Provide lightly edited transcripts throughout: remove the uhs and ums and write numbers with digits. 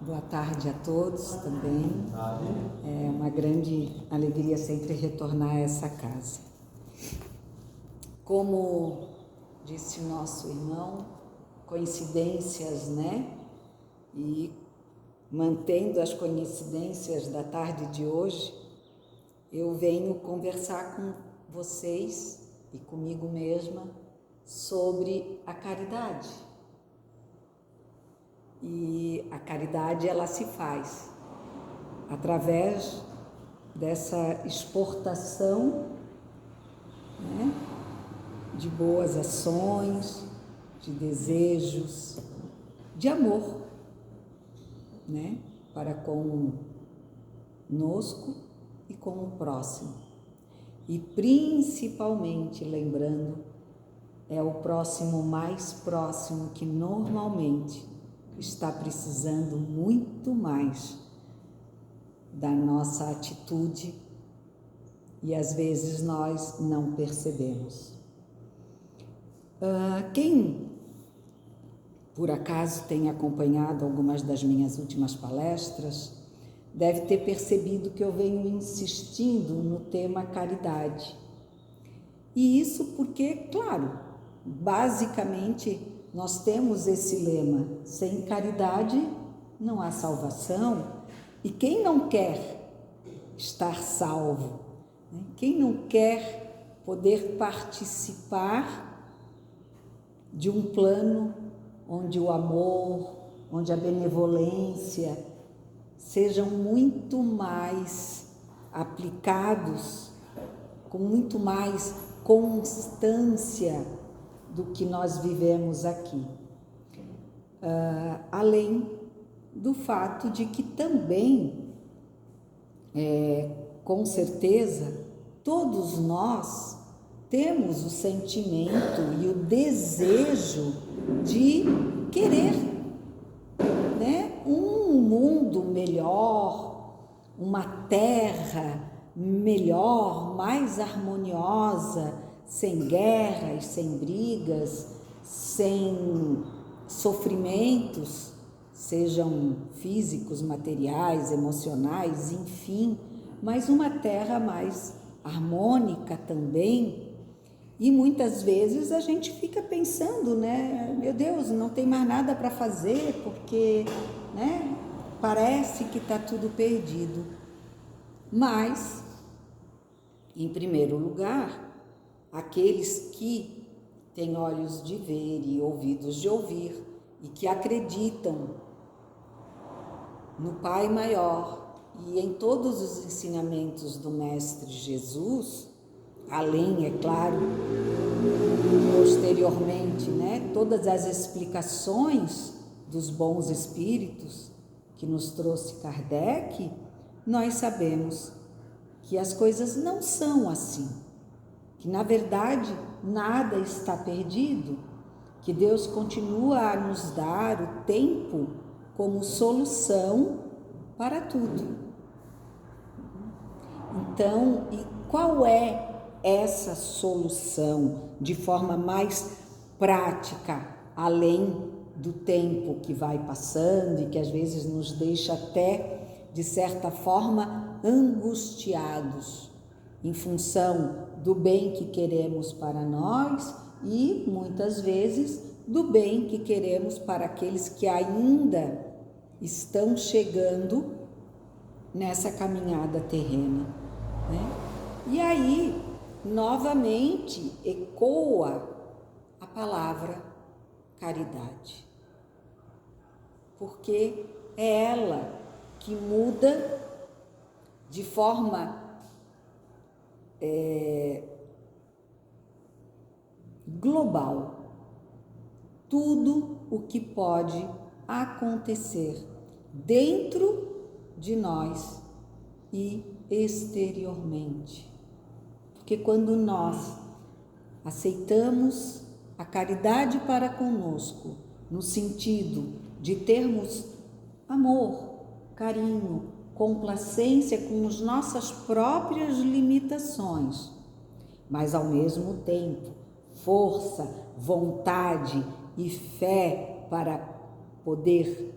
Boa tarde a todos também. É uma grande alegria sempre retornar a essa casa. Como disse o nosso irmão, coincidências, né? E mantendo as coincidências da tarde de hoje, eu venho conversar com vocês e comigo mesma sobre a caridade. E a caridade, ela se faz através dessa exportação, né, de boas ações, de desejos, de amor, né, para conosco e com o próximo. E principalmente, lembrando, é o próximo mais próximo que normalmente está precisando muito mais da nossa atitude e às vezes nós não percebemos. Quem por acaso tem acompanhado algumas das minhas últimas palestras deve ter percebido que eu venho insistindo no tema caridade. E isso porque, claro, basicamente nós temos esse lema: sem caridade não há salvação. E quem não quer estar salvo, né? Quem não quer poder participar de um plano onde o amor, onde a benevolência sejam muito mais aplicados, com muito mais constância do que nós vivemos aqui. Além do fato de que também, com certeza, todos nós temos o sentimento e o desejo de querer, né, um mundo melhor, uma terra melhor, mais harmoniosa, sem guerras, sem brigas, sem sofrimentos, sejam físicos, materiais, emocionais, enfim, mas uma terra mais harmônica também. E muitas vezes a gente fica pensando, né, meu Deus, não tem mais nada para fazer porque, né, parece que está tudo perdido. Mas, em primeiro lugar, aqueles que têm olhos de ver e ouvidos de ouvir e que acreditam no Pai Maior e em todos os ensinamentos do Mestre Jesus, além, é claro, posteriormente, né, todas as explicações dos bons espíritos que nos trouxe Kardec, nós sabemos que as coisas não são assim, que na verdade nada está perdido, que Deus continua a nos dar o tempo como solução para tudo. Então, e qual é essa solução de forma mais prática, além do tempo que vai passando e que às vezes nos deixa até, de certa forma, angustiados em função do bem que queremos para nós e, muitas vezes, do bem que queremos para aqueles que ainda estão chegando nessa caminhada terrena, né? E aí, novamente, ecoa a palavra caridade, porque é ela que muda de forma global tudo o que pode acontecer dentro de nós e exteriormente. Porque quando nós aceitamos a caridade para conosco, no sentido de termos amor, carinho, complacência com as nossas próprias limitações, mas ao mesmo tempo força, vontade e fé para poder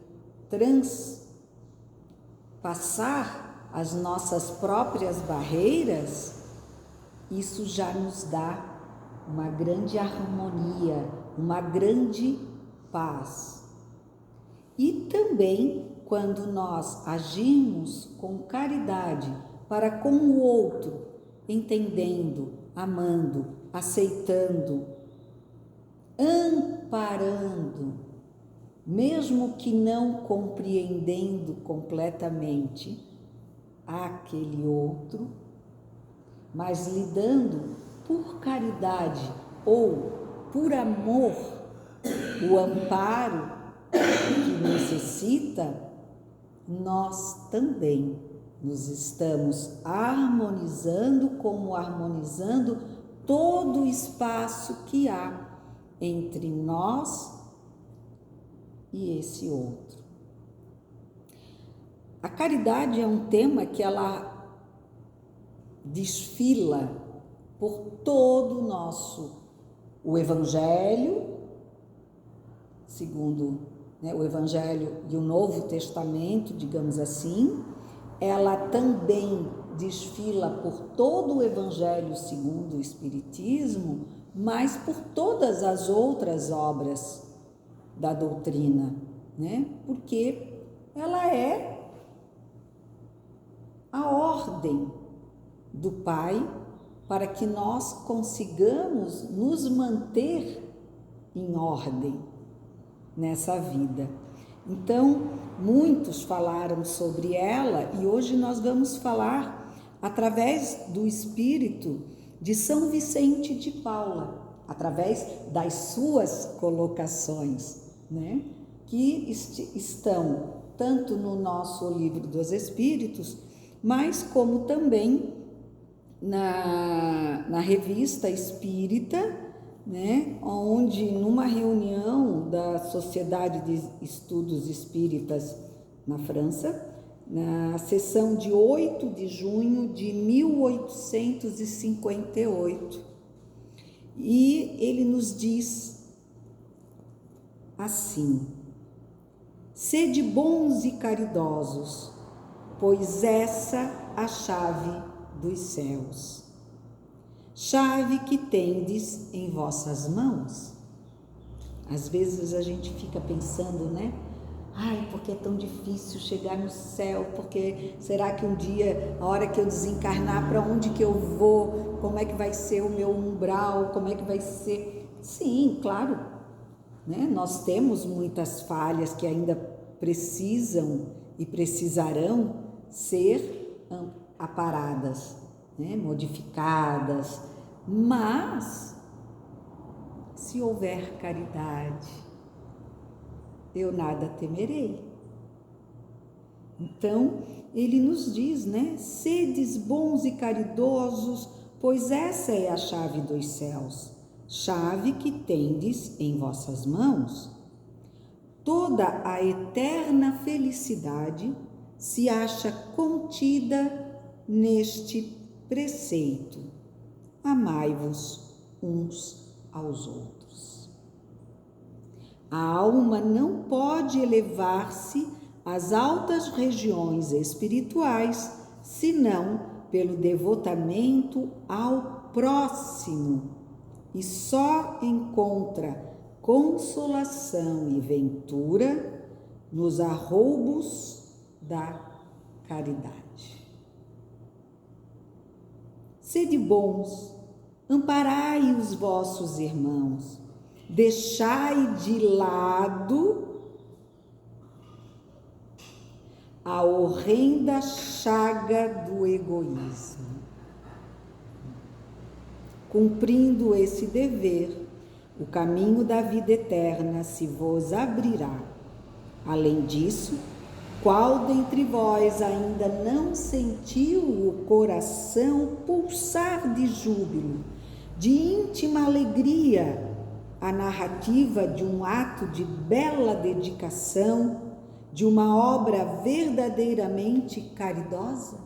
passar as nossas próprias barreiras, isso já nos dá uma grande harmonia, uma grande paz. E também quando nós agimos com caridade para com o outro, entendendo, amando, aceitando, amparando, mesmo que não compreendendo completamente aquele outro, mas lidando por caridade ou por amor, o amparo que necessita, nós também nos estamos harmonizando, como harmonizando todo o espaço que há entre nós e esse outro. A caridade é um tema que ela desfila por todo o Evangelho, segundo o Evangelho e o Novo Testamento, digamos assim. Ela também desfila por todo o Evangelho segundo o Espiritismo, mas por todas as outras obras da doutrina, porque ela é a ordem do Pai para que nós consigamos nos manter em ordem nessa vida. Então, muitos falaram sobre ela e hoje nós vamos falar através do espírito de São Vicente de Paula, através das suas colocações, que estão tanto no nosso Livro dos Espíritos, mas como também na Revista Espírita, onde numa reunião da Sociedade de Estudos Espíritas na França, na sessão de 8 de junho de 1858, e ele nos diz assim: sede bons e caridosos, pois essa a chave dos céus. Chave que tendes em vossas mãos. Às vezes a gente fica pensando, ai, porque é tão difícil chegar no céu, porque será que um dia, a hora que eu desencarnar, para onde que eu vou? Como é que vai ser o meu umbral? Como é que vai ser? Sim, claro, nós temos muitas falhas que ainda precisam e precisarão ser aparadas, modificadas, mas se houver caridade, eu nada temerei. Então, ele nos diz, sedes bons e caridosos, pois essa é a chave dos céus, chave que tendes em vossas mãos. Toda a eterna felicidade se acha contida neste preceito: amai-vos uns aos outros. A alma não pode elevar-se às altas regiões espirituais senão pelo devotamento ao próximo, e só encontra consolação e ventura nos arroubos da caridade. Sede bons, amparai os vossos irmãos, deixai de lado a horrenda chaga do egoísmo. Cumprindo esse dever, o caminho da vida eterna se vos abrirá. Além disso, qual dentre vós ainda não sentiu o coração pulsar de júbilo, de íntima alegria, a narrativa de um ato de bela dedicação, de uma obra verdadeiramente caridosa?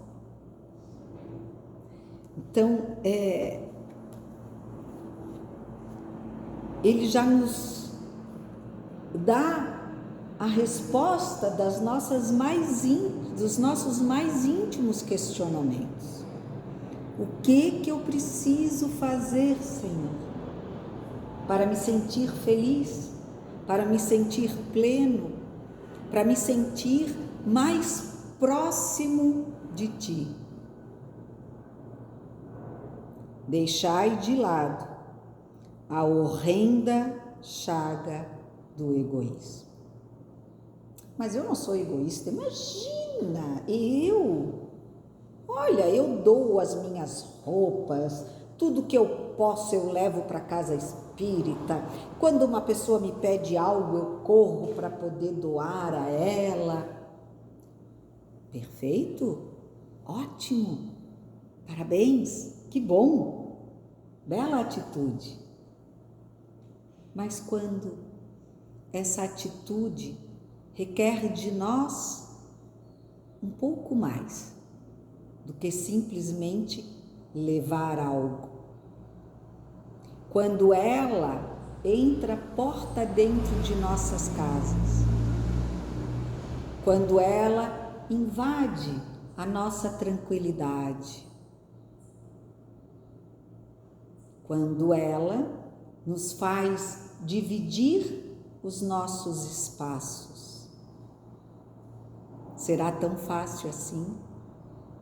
Então, ele já nos dá a resposta dos nossos mais íntimos questionamentos. O que eu preciso fazer, Senhor, para me sentir feliz, para me sentir pleno, para me sentir mais próximo de Ti? Deixai de lado a horrenda chaga do egoísmo. Mas eu não sou egoísta, imagina, olha, eu dou as minhas roupas, tudo que eu posso eu levo para casa espírita. Quando uma pessoa me pede algo, eu corro para poder doar a ela. Perfeito? Ótimo! Parabéns! Que bom! Bela atitude! Mas quando essa atitude requer de nós um pouco mais do que simplesmente levar algo. Quando ela entra porta dentro de nossas casas, quando ela invade a nossa tranquilidade, quando ela nos faz dividir os nossos espaços, será tão fácil assim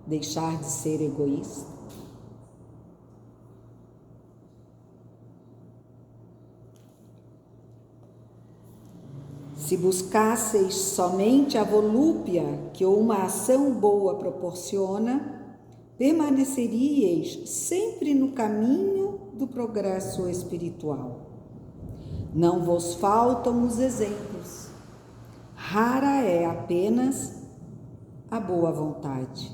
deixar de ser egoísta? Se buscasseis somente a volúpia que uma ação boa proporciona, permaneceríeis sempre no caminho do progresso espiritual. Não vos faltam os exemplos. Rara é apenas a boa vontade.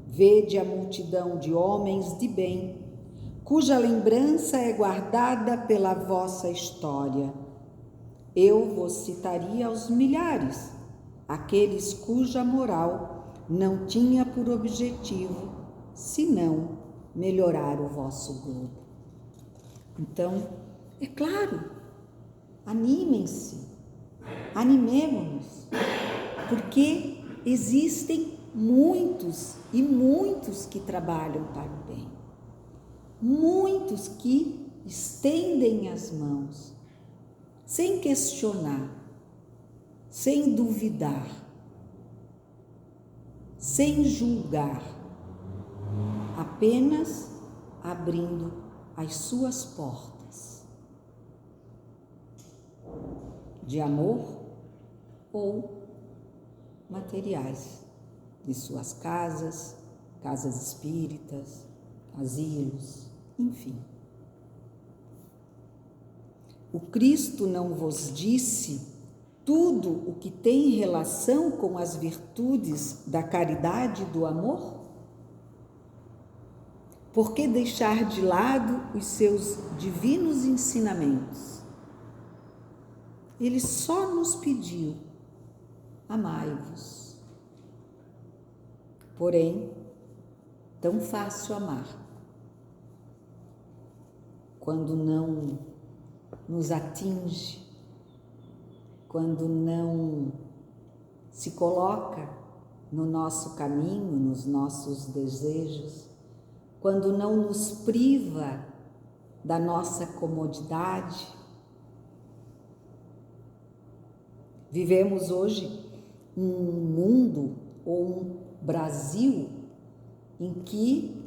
Vede a multidão de homens de bem, cuja lembrança é guardada pela vossa história. Eu vos citaria aos milhares, aqueles cuja moral não tinha por objetivo senão melhorar o vosso globo. Então, é claro, animem-se, animemo-nos, porque existem muitos e muitos que trabalham para o bem, muitos que estendem as mãos, sem questionar, sem duvidar, sem julgar, apenas abrindo as suas portas de amor ou materiais de suas casas, casas espíritas, asilos, enfim. O Cristo não vos disse tudo o que tem relação com as virtudes da caridade e do amor? Por que deixar de lado os seus divinos ensinamentos? Ele só nos pediu: amai-vos. Porém, tão fácil amar quando não nos atinge, quando não se coloca no nosso caminho, nos nossos desejos, quando não nos priva da nossa comodidade. Vivemos hoje um mundo ou um Brasil em que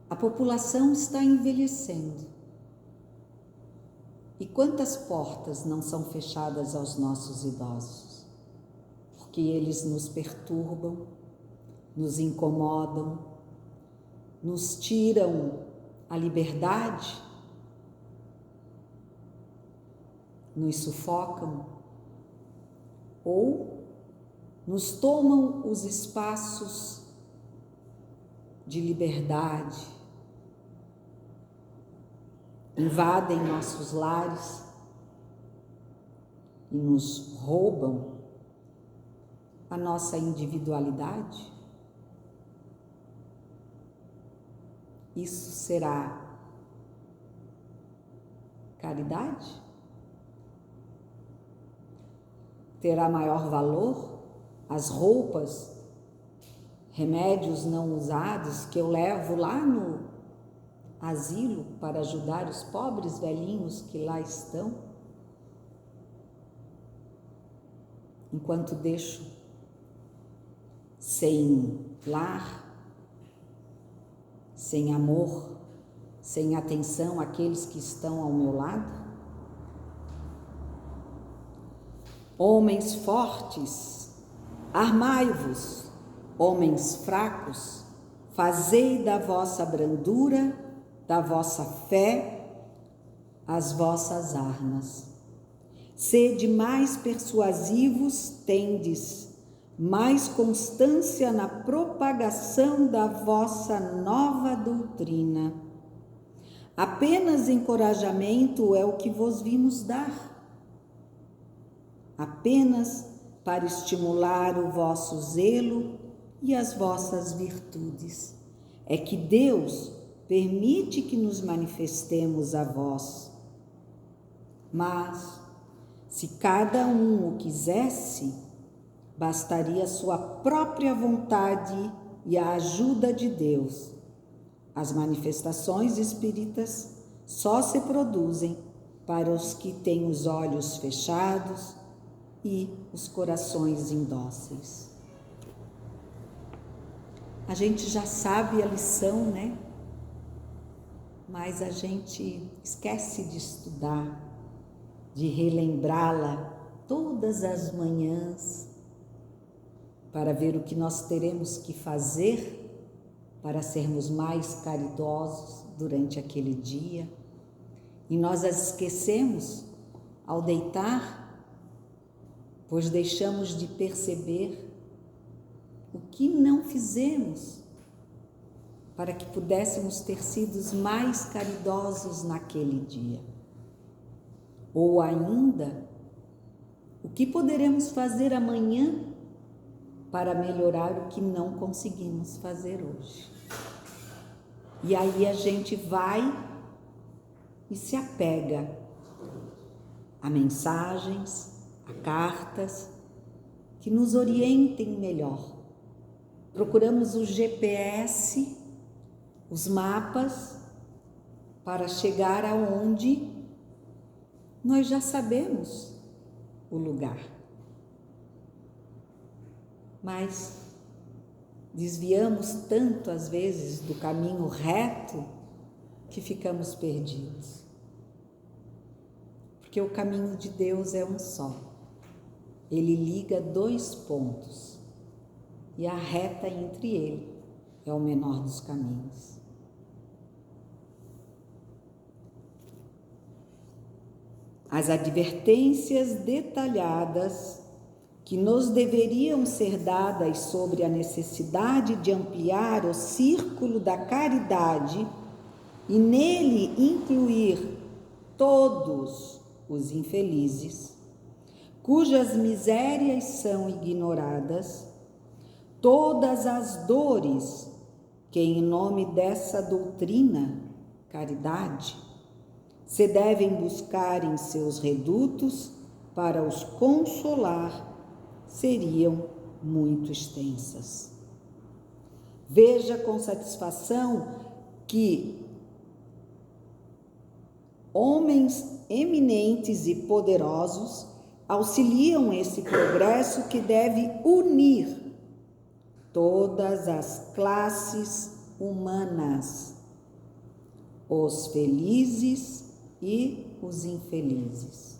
a população está envelhecendo. E quantas portas não são fechadas aos nossos idosos? Porque eles nos perturbam, nos incomodam, nos tiram a liberdade, nos sufocam ou nos tomam os espaços de liberdade, invadem nossos lares e nos roubam a nossa individualidade. Isso será caridade? terá maior valor? As roupas, remédios não usados que eu levo lá no asilo para ajudar os pobres velhinhos que lá estão? Enquanto deixo sem lar, sem amor, sem atenção àqueles que estão ao meu lado? Homens fortes, armai-vos, homens fracos, fazei da vossa brandura, da vossa fé, as vossas armas. Sede mais persuasivos, tendes mais constância na propagação da vossa nova doutrina. Apenas encorajamento é o que vos vimos dar, apenas para estimular o vosso zelo e as vossas virtudes. É que Deus permite que nos manifestemos a vós. Mas, se cada um o quisesse, bastaria sua própria vontade e a ajuda de Deus. As manifestações espíritas só se produzem para os que têm os olhos fechados e os corações indóceis. A gente já sabe a lição, né? Mas a gente esquece de estudar, de relembrá-la todas as manhãs, para ver o que nós teremos que fazer para sermos mais caridosos durante aquele dia. E nós as esquecemos ao deitar, pois deixamos de perceber o que não fizemos para que pudéssemos ter sido mais caridosos naquele dia. Ou ainda, o que poderemos fazer amanhã para melhorar o que não conseguimos fazer hoje. E aí a gente vai e se apega a mensagens, a cartas que nos orientem melhor. Procuramos o GPS, os mapas, para chegar aonde nós já sabemos o lugar. Mas desviamos tanto, às vezes, do caminho reto que ficamos perdidos. Porque o caminho de Deus é um só. Ele liga 2 pontos e a reta entre ele é o menor dos caminhos. As advertências detalhadas que nos deveriam ser dadas sobre a necessidade de ampliar o círculo da caridade e nele incluir todos os infelizes, cujas misérias são ignoradas, todas as dores que, em nome dessa doutrina, caridade, se devem buscar em seus redutos para os consolar, seriam muito extensas. Veja com satisfação que homens eminentes e poderosos auxiliam esse progresso que deve unir todas as classes humanas, os felizes e os infelizes.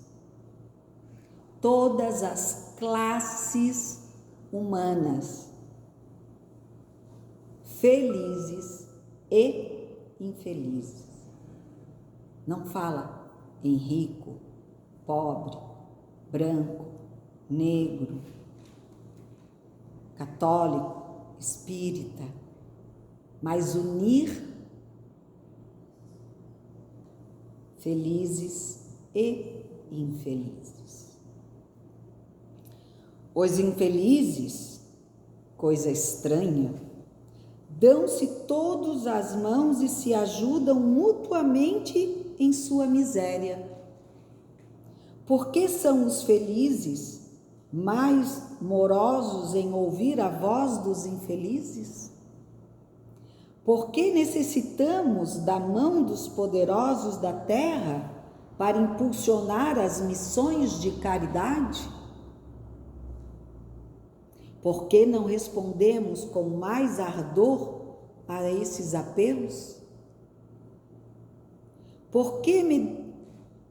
Todas as classes humanas, felizes e infelizes. Não fala em rico, pobre, branco, negro, católico, espírita, mas unir felizes e infelizes. Os infelizes, coisa estranha, dão-se todos as mãos e se ajudam mutuamente em sua miséria. Porque são os felizes mais morosos em ouvir a voz dos infelizes? Por que necessitamos da mão dos poderosos da terra para impulsionar as missões de caridade? Por que não respondemos com mais ardor a esses apelos? Por que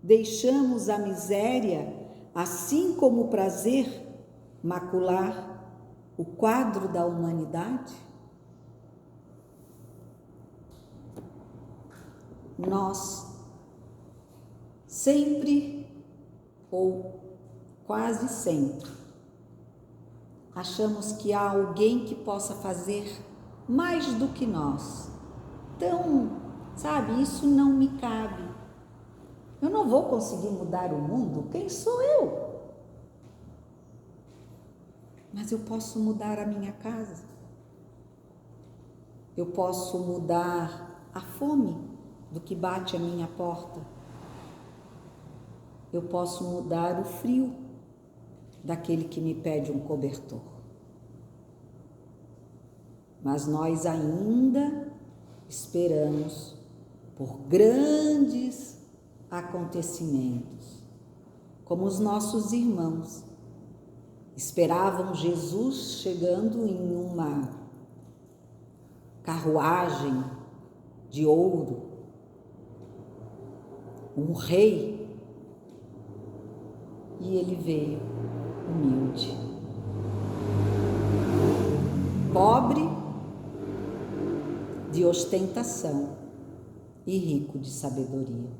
deixamos a miséria, assim como o prazer, macular o quadro da humanidade? Nós sempre, ou quase sempre, achamos que há alguém que possa fazer mais do que nós. Então, sabe, isso não me cabe. Eu não vou conseguir mudar o mundo, quem sou eu? Mas eu posso mudar a minha casa. Eu posso mudar a fome do que bate à minha porta. Eu posso mudar o frio daquele que me pede um cobertor. Mas nós ainda esperamos por grandes acontecimentos, como os nossos irmãos esperavam Jesus chegando em uma carruagem de ouro, um rei, e ele veio humilde, pobre de ostentação e rico de sabedoria.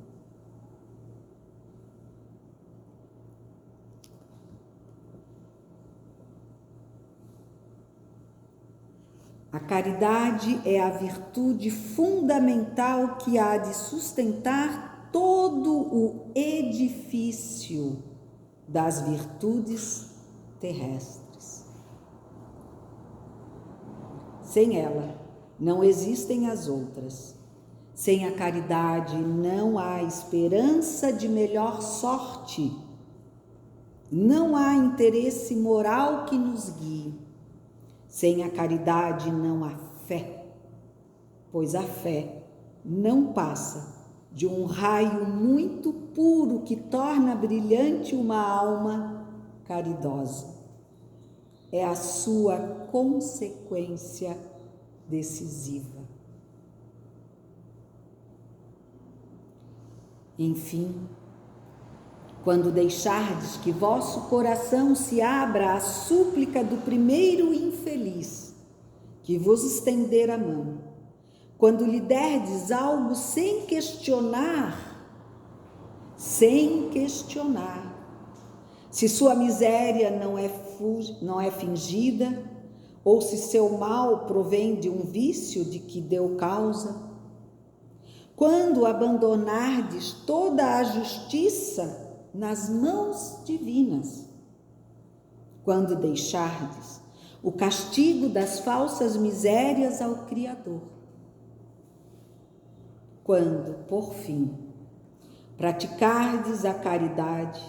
A caridade é a virtude fundamental que há de sustentar todo o edifício das virtudes terrestres. Sem ela, não existem as outras. Sem a caridade, não há esperança de melhor sorte. Não há interesse moral que nos guie. Sem a caridade, não há fé, pois a fé não passa de um raio muito puro que torna brilhante uma alma caridosa. É a sua consequência decisiva. Enfim, quando deixardes que vosso coração se abra à súplica do primeiro infeliz que vos estender a mão, quando lhe derdes algo sem questionar, se sua miséria não é fingida, ou se seu mal provém de um vício de que deu causa, quando abandonardes toda a justiça nas mãos divinas, quando deixardes o castigo das falsas misérias ao Criador, quando, por fim, praticardes a caridade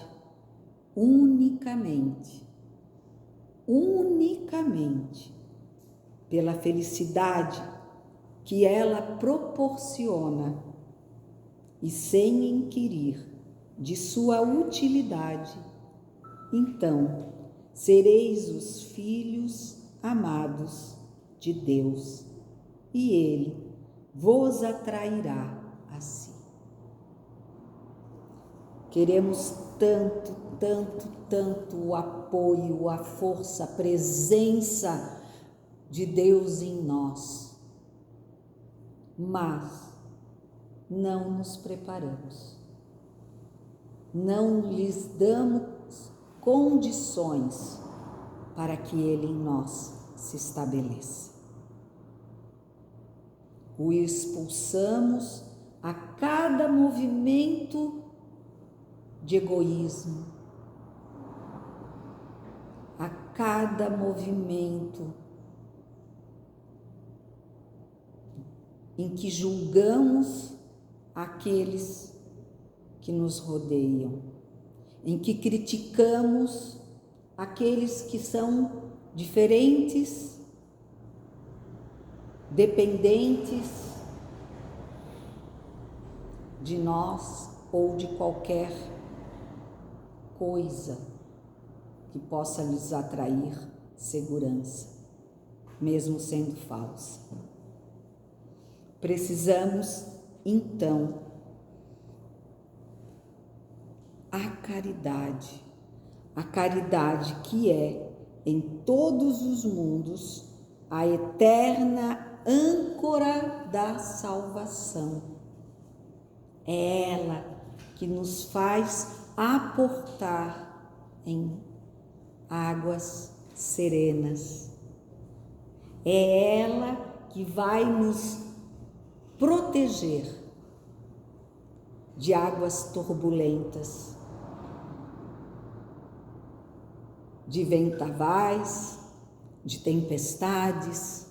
unicamente pela felicidade que ela proporciona e sem inquirir de sua utilidade, então sereis os filhos amados de Deus e Ele vos atrairá a si. Queremos tanto o apoio, a força, a presença de Deus em nós, mas não nos preparamos, não lhes damos condições para que Ele em nós se estabeleça. O expulsamos a cada movimento de egoísmo, a cada movimento em que julgamos aqueles que nos rodeiam, em que criticamos aqueles que são diferentes, dependentes de nós ou de qualquer coisa que possa lhes atrair segurança, mesmo sendo falsa. Precisamos, então, a caridade que é, em todos os mundos, a eterna âncora da salvação. É ela que nos faz aportar em águas serenas. É ela que vai nos proteger de águas turbulentas, de vendavais, de tempestades,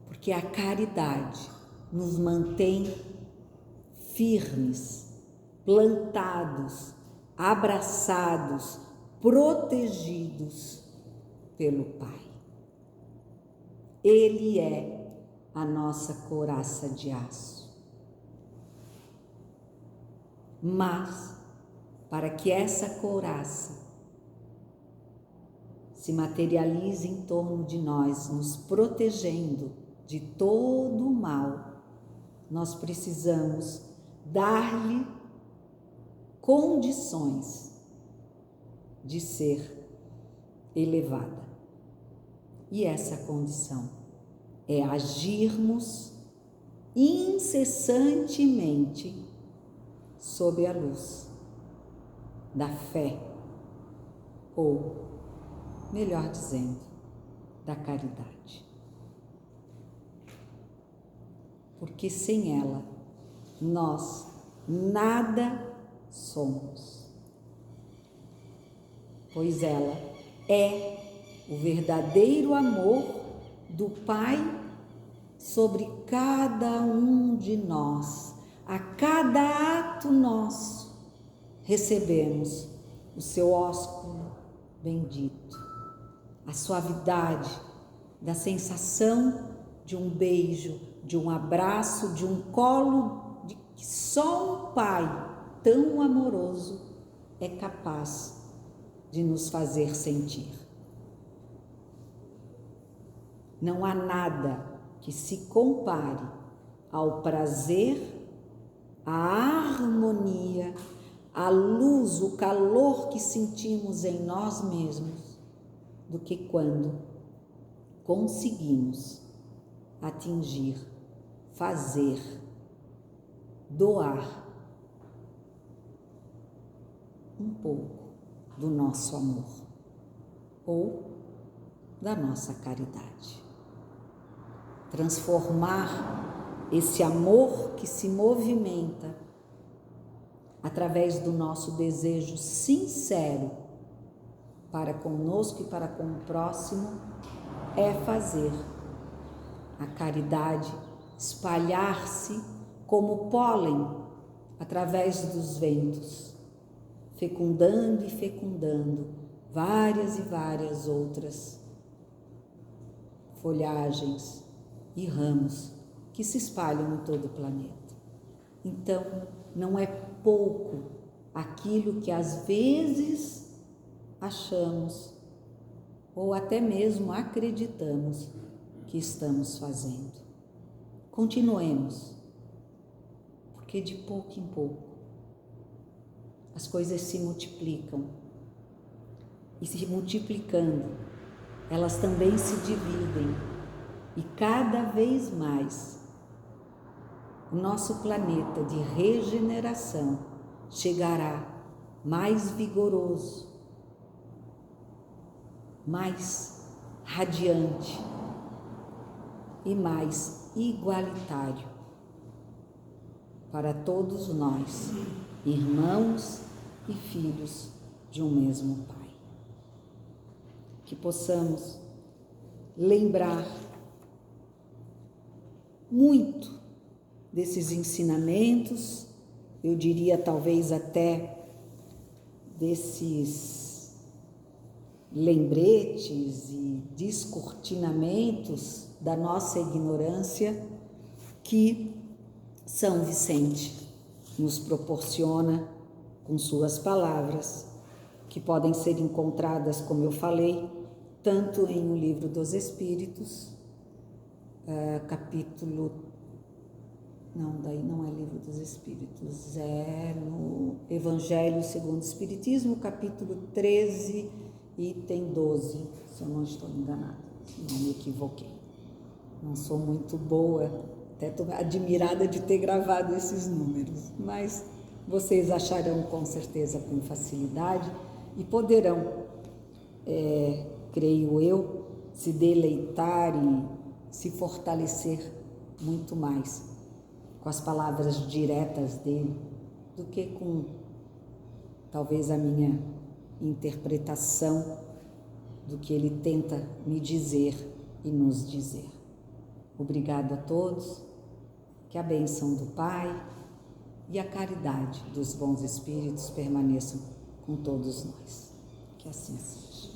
porque a caridade nos mantém firmes, plantados, abraçados, protegidos pelo Pai. Ele é a nossa couraça de aço. Mas, para que essa couraça se materialize em torno de nós, nos protegendo de todo o mal, nós precisamos dar-lhe condições de ser elevada. E essa condição é agirmos incessantemente sob a luz da fé, ou, melhor dizendo, da caridade. Porque sem ela, nós nada somos. Pois ela é o verdadeiro amor do Pai sobre cada um de nós. A cada ato nosso, recebemos o seu ósculo bendito, a suavidade da sensação de um beijo, de um abraço, de um colo de que só um Pai tão amoroso é capaz de nos fazer sentir. Não há nada que se compare ao prazer, à harmonia, à luz, o calor que sentimos em nós mesmos, do que quando conseguimos atingir, fazer, doar um pouco do nosso amor ou da nossa caridade. Transformar esse amor que se movimenta através do nosso desejo sincero para conosco e para com o próximo é fazer a caridade espalhar-se como pólen através dos ventos, fecundando e fecundando várias e várias outras folhagens e ramos que se espalham em todo o planeta. Então, não é pouco aquilo que às vezes achamos ou até mesmo acreditamos que estamos fazendo. Continuemos, porque de pouco em pouco as coisas se multiplicam e se multiplicando, elas também se dividem e cada vez mais o nosso planeta de regeneração chegará mais vigoroso, mais radiante e mais igualitário para todos nós, irmãos e filhos de um mesmo Pai. Que possamos lembrar muito desses ensinamentos, eu diria talvez até desses lembretes e descortinamentos da nossa ignorância que São Vicente nos proporciona com suas palavras, que podem ser encontradas, como eu falei, tanto em O Livro dos Espíritos, capítulo... Não, daí não é Livro dos Espíritos, é no Evangelho segundo o Espiritismo, capítulo 13, item 12, se eu não estou enganada, não me equivoquei. Não sou muito boa, até estou admirada de ter gravado esses números, mas vocês acharão com certeza com facilidade e poderão, creio eu, se deleitar e se fortalecer muito mais com as palavras diretas dele do que com talvez a minha interpretação do que ele tenta me dizer e nos dizer. Obrigado a todos, que a bênção do Pai e a caridade dos bons espíritos permaneçam com todos nós. Que assim seja.